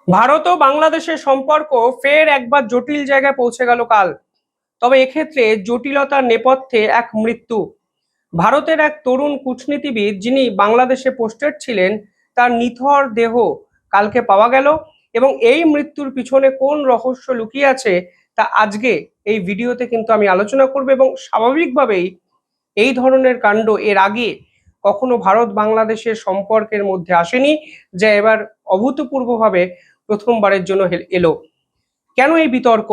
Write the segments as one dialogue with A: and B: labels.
A: ভারত ও বাংলাদেশের সম্পর্ক ফের একবার জটিল জায়গায় পৌঁছে গেল কাল। তবে এক্ষেত্রে জটিলতার নেপথ্যে এক মৃত্যু। ভারতের এক তরুণ কূটনীতিবিদ যিনি বাংলাদেশে পোস্টেড ছিলেন, তার নিথর দেহ কালকে পাওয়া গেল। এবং এই মৃত্যুর পিছনে কোন রহস্য লুকিয়ে আছে তা আজকে এই ভিডিওতে কিন্তু আমি আলোচনা করব। এবং স্বাভাবিকভাবেই এই ধরনের কাণ্ড এর আগে কখনো ভারত বাংলাদেশের সম্পর্কের মধ্যে আসেনি, যা এবার অভূতপূর্বভাবে প্রথমবারের জন্য এলো। কেন এই বিতর্ক?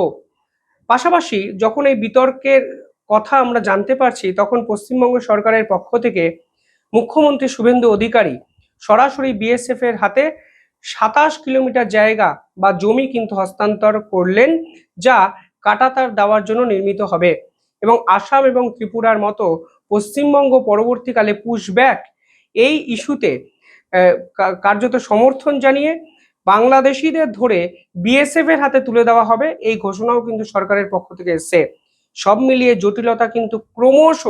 A: পাশাপাশি যখন এই বিতর্কের কথা আমরা জানতে পারছি, তখন পশ্চিমবঙ্গ সরকারের পক্ষ থেকে মুখ্যমন্ত্রী শুভেন্দু অধিকারী সরাসরি বিএসএফ এর হাতে 27 কিলোমিটার জায়গা বা জমি কিন্তু হস্তান্তর করলেন, যা কাঁটাতার দেওয়ার জন্য নির্মিত হবে। এবং আসাম এবং ত্রিপুরার মতো পশ্চিমবঙ্গ পরবর্তীকালে পুশব্যাক এই ইস্যুতে কার্যত সমর্থন জানিয়ে বাংলাদেশিদের ধরে বিএসএফ এর হাতে তুলে দেওয়া হবে, এই ঘোষণাও কিন্তু সরকারের পক্ষ থেকে এসছে। সব মিলিয়ে জটিলতা কিন্তু ক্রমশ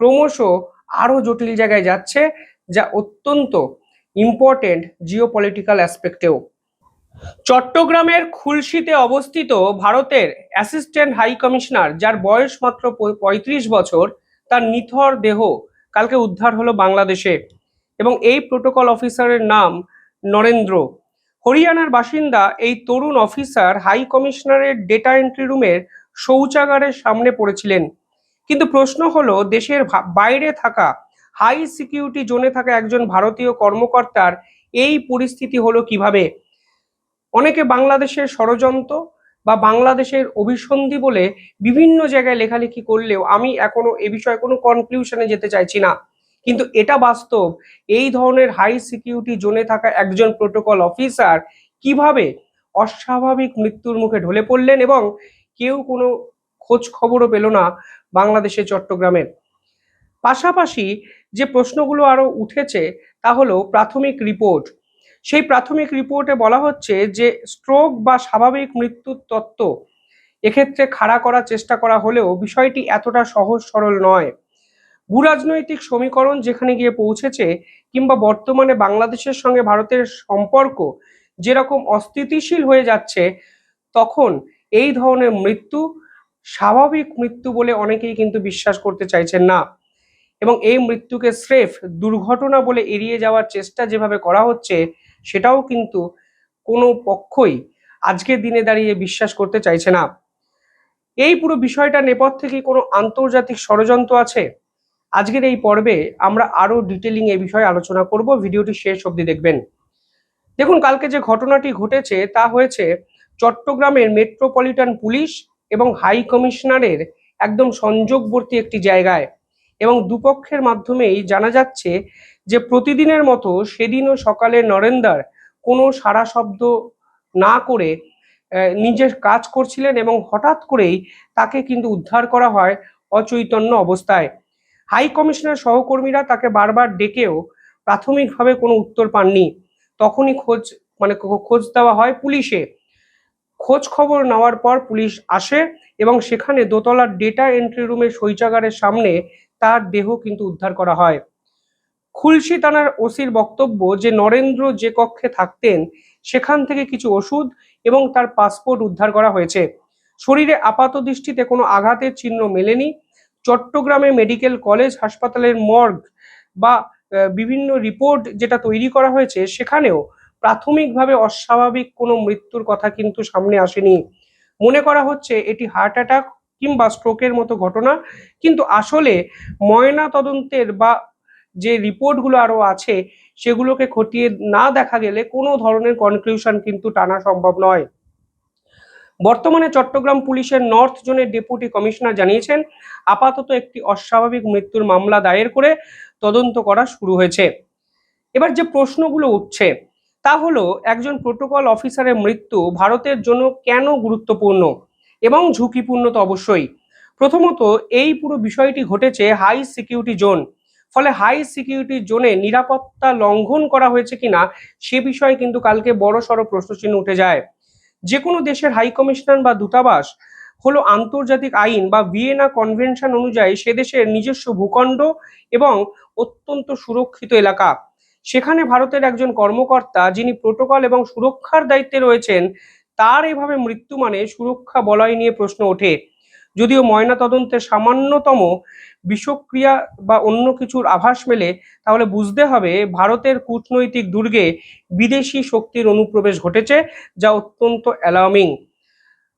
A: ক্রমশ আরো জটিল জায়গায় যাচ্ছে, যা অত্যন্ত ইম্পর্টেন্ট জিওপলিটিক্যাল অ্যাসপেক্টেও। চট্টগ্রামের খুলশীতে অবস্থিত ভারতের অ্যাসিস্ট্যান্ট হাই কমিশনার, যার বয়স মাত্র 35 বছর, তার নিথর দেহ কালকে উদ্ধার হলো বাংলাদেশে। এবং এই প্রোটোকল অফিসারের নাম নরেন্দ্র। হরিয়ানার বাসিন্দা এই তরুণ অফিসার হাই কমিশনারের ডেটা এন্ট্রি রুমের শৌচাগারের সামনে পড়েছিলেন। কিন্তু প্রশ্ন হলো, দেশের বাইরে থাকা হাই সিকিউরিটি জোনে থাকা একজন ভারতীয় কর্মকর্তার এই পরিস্থিতি হলো কিভাবে? অনেকে বাংলাদেশের ষড়যন্ত্র বা বাংলাদেশের অভিসন্ধি বলে বিভিন্ন জায়গায় লেখালেখি করলেও আমি এখনো এ বিষয়ে কোনো কনক্লুশনে যেতে চাইছি না। কিন্তু এটা বাস্তব, এই ধরনের হাই সিকিউরিটি জোনে থাকা একজন প্রোটোকল অফিসার কিভাবে অস্বাভাবিক মৃত্যুর মুখে ঢলে পড়লেন এবং কেউ কোনো খোঁজ খবরও পেল না বাংলাদেশের চট্টগ্রামের। পাশাপাশি যে প্রশ্নগুলো আরো উঠেছে তা হলো প্রাথমিক রিপোর্ট। সেই প্রাথমিক রিপোর্টে বলা হচ্ছে যে স্ট্রোক বা স্বাভাবিক মৃত্যুর তত্ত্ব এক্ষেত্রে খাড়া করার চেষ্টা করা হলেও বিষয়টি এতটা সহজ সরল নয়। ভূরাজনৈতিক সমীকরণ যেখানে গিয়ে পৌঁছেছে, কিংবা বর্তমানে বাংলাদেশের সঙ্গে ভারতের সম্পর্ক যেরকম অস্থিতিশীল হয়ে যাচ্ছে, তখন এই ধরনের মৃত্যু স্বাভাবিক মৃত্যু বলে অনেকেই কিন্তু বিশ্বাস করতে চাইছেন না। এবং এই মৃত্যুকে স্রেফ দুর্ঘটনা বলে এড়িয়ে যাওয়ার চেষ্টা যেভাবে করা হচ্ছে, সেটাও কিন্তু কোনো পক্ষই আজকের দিনে দাঁড়িয়ে বিশ্বাস করতে চাইছে না। এই পুরো বিষয়টা নেপথ্যে কি কোনো আন্তর্জাতিক ষড়যন্ত্র আছে? আজকের এই পর্বে আমরা আরো ডিটেলিং এই বিষয়ে আলোচনা করব, ভিডিওটি শেষ অবধি দেখবেন। দেখুন, কালকে যে ঘটনাটি ঘটেছে তা হয়েছে চট্টগ্রামের মেট্রোপলিটন পুলিশ এবং হাই কমিশনারের একদম সংযোগবর্তী একটি জায়গায়। এবং দুপক্ষের মাধ্যমেই জানা যাচ্ছে যে প্রতিদিনের মতো সেদিনও সকালে নরেন্দ্র কোনো সাড়া শব্দ না করে নিজের কাজ করছিলেন, এবং হঠাৎ করেই তাকে কিন্তু উদ্ধার করা হয় অচৈতন্য অবস্থায়। হাই কমিশনার সহকর্মীরা তাকে বারবার ডেকেও প্রাথমিকভাবে কোনো উত্তর পাননি। তখনই খোঁজ দেওয়া হয় পুলিশে। খোঁজ খবর নেওয়ার পর পুলিশ আসে এবং সেখানে দোতলার ডেটা এন্ট্রি রুমের শৌচাগারের সামনে তার দেহ কিন্তু উদ্ধার করা হয়। খুলশী থানার ওসির বক্তব্য যে নরেন্দ্র যে কক্ষে থাকতেন সেখান থেকে কিছু ওষুধ এবং তার পাসপোর্ট উদ্ধার করা হয়েছে। শরীরে আপাত দৃষ্টিতে কোনো আঘাতের চিহ্ন মেলেনি। চট্টগ্রামে মেডিকেল কলেজ হাসপাতালের মর্গ বা বিভিন্ন রিপোর্ট যেটা তৈরি করা হয়েছে, সেখানেও প্রাথমিকভাবে অস্বাভাবিক কোনো মৃত্যুর কথা কিন্তু সামনে আসেনি। মনে করা হচ্ছে এটি হার্ট অ্যাটাক কিংবা স্ট্রোকের মতো ঘটনা। কিন্তু আসলে ময়না তদন্তের বা যে রিপোর্টগুলো আরো আছে সেগুলোকে খতিয়ে না দেখা গেলে কোনো ধরনের কনক্লুশন কিন্তু টানা সম্ভব নয়। বর্তমানে চট্টগ্রাম পুলিশের নর্থ জোনের ডেপুটি কমিশনার জানিয়েছেন, আপাতত একটি অস্বাভাবিক মৃত্যুর মামলা দায়ের করে তদন্ত করা শুরু হয়েছে। এবার যে প্রশ্নগুলো উঠছে তা হলো, একজন প্রোটোকল অফিসারের মৃত্যু ভারতের জন্য কেন গুরুত্বপূর্ণ এবং ঝুঁকিপূর্ণ? তো অবশ্যই। প্রথমত, এই পুরো বিষয়টি ঘটেছে হাই সিকিউরিটি জোন। ফলে হাই সিকিউরিটি জোনে নিরাপত্তা লঙ্ঘন করা হয়েছে কিনা সে বিষয়ে কিন্তু কালকে বড়সড় প্রশ্নচিহ্ন উঠে যায়। যে কোনো দেশের হাই কমিশনার বা দূতাবাস হলো আন্তর্জাতিক আইন বা ভিয়েনা কনভেনশন অনুযায়ী সে দেশের নিজস্ব ভূখণ্ড এবং অত্যন্ত সুরক্ষিত এলাকা। সেখানে ভারতের একজন কর্মকর্তা যিনি প্রোটোকল এবং সুরক্ষার দায়িত্বে রয়েছেন, তার এভাবে মৃত্যু মানে সুরক্ষা বলয় নিয়ে প্রশ্ন ওঠে। যদিও ময়নাতদন্তে সামান্যতম বিষক্রিয়া বা অন্য কিছুর আভাস মেলে, তাহলে বুঝতে হবে ভারতের কূটনৈতিক দুর্গে বিদেশি শক্তির অনুপ্রবেশ ঘটেছে, যা অত্যন্ত অ্যালার্মিং।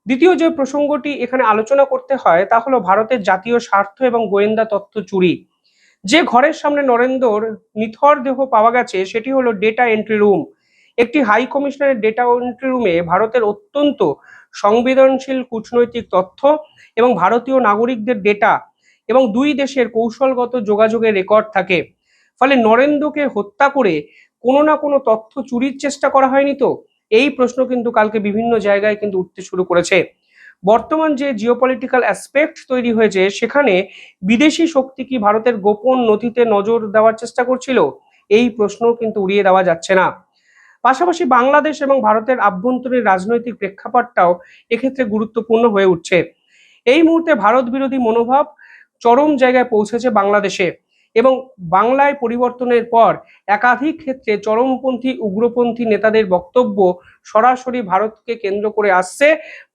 A: দ্বিতীয় যে প্রসঙ্গটি এখানে আলোচনা করতে হয় তা হলো ভারতের জাতীয় স্বার্থ এবং গোয়েন্দা তথ্য চুরি। যে ঘরের সামনে নরেন্দ্রর নিথর দেহ পাওয়া গেছে সেটি হলো ডেটা এন্ট্রি রুম। একটি হাই কমিশনারের ডেটা এন্ট্রি রুমে ভারতের অত্যন্ত সংবেদনশীল কূটনৈতিক তথ্য এবং ভারতীয় নাগরিকদের ডেটা এবং দুই দেশের কৌশলগত যোগাযোগের রেকর্ড থাকে। ফলে নরেন্দ্রকে হত্যা করে কোনো না কোনো তথ্য চুরির চেষ্টা করা হয়নি তো? এই প্রশ্ন কিন্তু কালকে বিভিন্ন জায়গায় কিন্তু উঠতে শুরু করেছে। বর্তমান যে জিওপলিটিক্যাল অ্যাসপেক্ট তৈরি হয়েছে, সেখানে বিদেশি শক্তি কি ভারতের গোপন নথিতে নজর দেওয়ার চেষ্টা করছিল? এই প্রশ্ন কিন্তু উড়িয়ে দেওয়া যাচ্ছে না। পাশাপাশি বাংলাদেশ এবং ভারতের আভ্যন্তরীণ রাজনৈতিক প্রেক্ষাপটটাও এক্ষেত্রে গুরুত্বপূর্ণ হয়ে উঠছে। এই মুহূর্তে ভারত বিরোধী মনোভাব চরম জায়গায় পৌঁছেছে বাংলাদেশে, এবং বাংলায় পরিবর্তনের পর একাধিক ক্ষেত্রে চরমপন্থী উগ্রপন্থী নেতাদের বক্তব্য সরাসরি ভারতকে কেন্দ্র করে আসছে।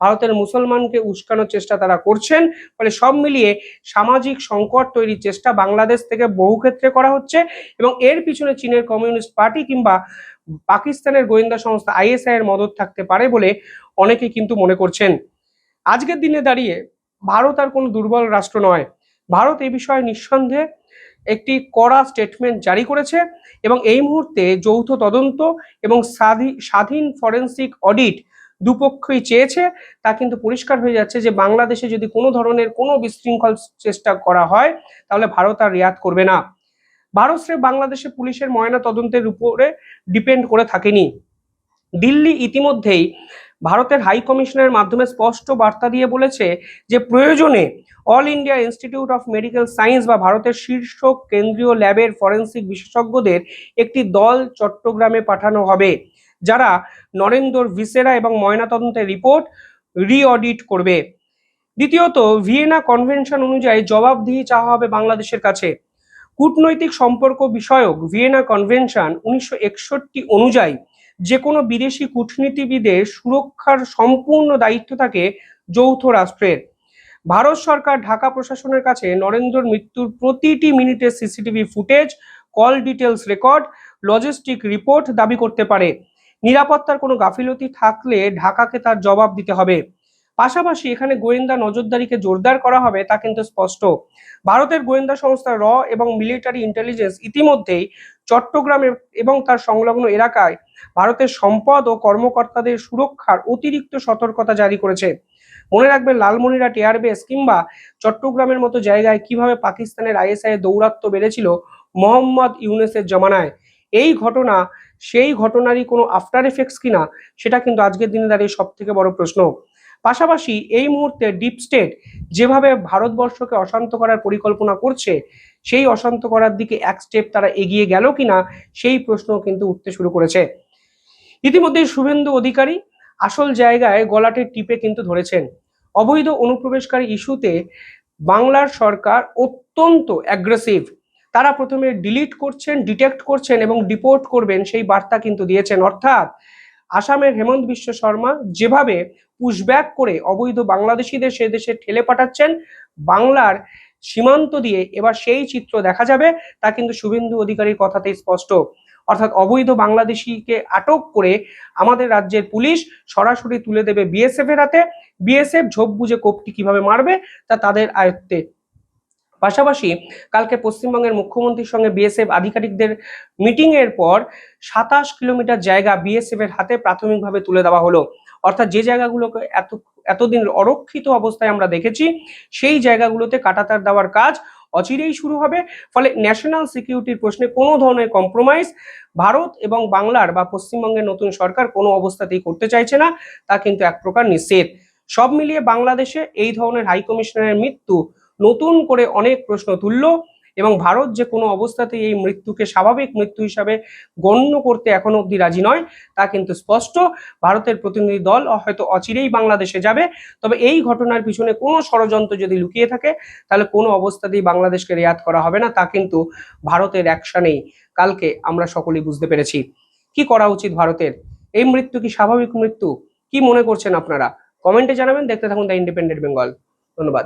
A: ভারতের মুসলমানকে উস্কানোর চেষ্টা তারা করছেন। ফলে সব মিলিয়ে সামাজিক সংকট তৈরির চেষ্টা বাংলাদেশ থেকে বহু ক্ষেত্রে করা হচ্ছে, এবং এর পিছনে চীনের কমিউনিস্ট পার্টি কিংবা পাকিস্তানের গোয়েন্দা সংস্থা আইএসআই এর মদত থাকতে পারে বলে অনেকে কিন্তু মনে করছেন। আজকের দিনে দাঁড়িয়ে ভারত আর কোনো দুর্বল রাষ্ট্র নয়। ভারত এই বিষয়ে নিঃসন্দেহে একটি কড়া স্টেটমেন্ট জারি করেছে, এবং এই মুহূর্তে যৌথ তদন্ত এবং স্বাধীন ফরেন্সিক অডিট দুপক্ষই চেয়েছে। তা কিন্তু পরিষ্কার হয়ে যাচ্ছে যে বাংলাদেশে যদি কোনো ধরনের কোনো বিশৃঙ্খল চেষ্টা করা হয়, তাহলে ভারত আর রিয়াদ করবে না। ভারত স্রেফ বাংলাদেশে পুলিশের ময়না তদন্তের উপরে ডিপেন্ড করে থাকেনি। দিল্লি ইতিমধ্যেই ভারতের হাই কমিশনের মাধ্যমে স্পষ্ট বার্তা দিয়ে বলেছে যে প্রয়োজনে all India institute of medical science বা ভারতের শীর্ষ কেন্দ্রীয় ল্যাবের ফরেন্সিক বিশেষজ্ঞদের একটি দল চট্টগ্রামে পাঠানো হবে, যারা নরেন্দ্রর ভিসেরা এবং ময়নাতদন্তের রিপোর্ট রিঅডিট করবে। দ্বিতীয়ত, ভিয়েনা কনভেনশন অনুযায়ী জবাবদিহি চাওয়া হবে বাংলাদেশের কাছে। কূটনৈতিক সম্পর্ক বিষয়ক ভিয়েনা কনভেনশন 1961 অনুযায়ী যে কোনো বিদেশি কূটনীতিবিদের সুরক্ষার সম্পূর্ণ দায়িত্ব থাকে যৌথ রাষ্ট্রের। ভারত সরকার ঢাকা প্রশাসনের কাছে নরেন্দ্রর মৃত্যুর প্রতিটি মিনিটের CCTV footage, call details record, logistic report দাবি করতে পারে। নিরাপত্তার কোনো গাফিলতি থাকলে ঢাকাকে তার জবাব দিতে হবে। পাশাপাশি এখানে গোয়েন্দা নজরদারিকে জোরদার করা হবে তা কিন্তু স্পষ্ট। ভারতের গোয়েন্দা সংস্থা র এবং মিলিটারি ইন্টেলিজেন্স ইতিমধ্যেই চট্টগ্রামে এবং তার সংলগ্ন এলাকায় ভারতের সম্পদ ও কর্মকর্তাদের সুরক্ষার অতিরিক্ত সতর্কতা জারি করেছে। মনে রাখবেন, লালমনিরহাট এয়ারবেস কিংবা চট্টগ্রামের মতো জায়গায় কিভাবে পাকিস্তানের আইএসআই এর দৌরাত্ম্য বেড়েছিল মোহাম্মদ ইউনুসের জমানায়। এই ঘটনা সেই ঘটনারই কোনো আফটার এফেক্টস কিনা, সেটা কিন্তু আজকের দিনে দাঁড়িয়ে সব থেকে বড় প্রশ্ন। পাশাপাশি এই মুহূর্তে ডিপ স্টেট যেভাবে ভারতবর্ষকে অশান্ত করার পরিকল্পনা করছে, সেই অশান্ত করার দিকে এক স্টেপ তারা এগিয়ে গেল কিনা, সেই প্রশ্ন কিন্তু উঠতে শুরু করেছে। ইতিমধ্যেই শুভেন্দু অধিকারী আসল জায়গায় গলাটে টিপে কিন্তু ধরেছেন। অবৈধ অনুপ্রবেশকারী ইস্যুতে বাংলার সরকার অত্যন্ত অ্যাগ্রেসিভ। তারা প্রথমে ডিলিট করছেন, ডিটেক্ট করছেন এবং ডিপোর্ট করবেন, সেই বার্তা কিন্তু দিয়েছেন। অর্থাৎ আসামের হেমন্ত বিশ্ব শর্মা যেভাবে পুশব্যাক করে অবৈধ বাংলাদেশিদের সে দেশে ঠেলে পাঠাচ্ছেন বাংলার সীমান্ত দিয়ে, এবার সেই চিত্র দেখা যাবে, তা কিন্তু শুভেন্দু অধিকারীর কথাতেই স্পষ্ট। অর্থাৎ অবৈধ বাংলাদেশিকে আটক করে আমাদের রাজ্যের পুলিশ সরাসরি তুলে দেবে বিএসএফ এর হাতে। বিএসএফ ঝোপ বুঝে কোপটি কিভাবে মারবে তা তাদের আয়ত্তে। পাশাপাশি কালকে পশ্চিমবঙ্গের মুখ্যমন্ত্রীর সঙ্গে বিএসএফ আধিকারিকদের মিটিং এর পর 27 কিলোমিটার জায়গা বিএসএফ এর হাতে প্রাথমিকভাবে তুলে দেওয়া হলো। অর্থাৎ যে জায়গাগুলোকে এতদিন অরক্ষিত অবস্থায় আমরা দেখেছি, সেই জায়গাগুলোতে কাঁটাতার দেওয়ার কাজ অচিরেই শুরু হবে। ফলে ন্যাশনাল সিকিউরিটির প্রশ্নে কোনো ধরনের কম্প্রোমাইজ ভারত এবং বাংলার বা পশ্চিমবঙ্গের নতুন সরকার কোনো অবস্থাতেই করতে চাইছে না, তা কিন্তু এক প্রকার নিশ্চিত। সব মিলিয়ে বাংলাদেশে এই ধরনের হাই কমিশনারের মৃত্যু নতুন করে অনেক প্রশ্ন তুলল, এবং ভারত যে কোনো অবস্থাতেই এই মৃত্যুকে স্বাভাবিক মৃত্যু হিসাবে গণ্য করতে এখনো অবধি রাজি নয়, তা কিন্তু স্পষ্ট। ভারতের প্রতিনিধি দল হয়তো অচিরেই বাংলাদেশে যাবে, তবে এই ঘটনার পিছনে কোনো ষড়যন্ত্র যদি লুকিয়ে থাকে, তাহলে কোনো অবস্থাতেই বাংলাদেশকে রেয়াত করা হবে না, তা কিন্তু ভারতের অ্যাকশনেই কালকে আমরা সকলেই বুঝতে পেরেছি। কি করা উচিত ভারতের? এই মৃত্যু কি স্বাভাবিক মৃত্যু? কি মনে করছেন আপনারা? কমেন্টে জানাবেন। দেখতে থাকুন দ্য ইন্ডিপেন্ডেন্ট বেঙ্গল। ধন্যবাদ।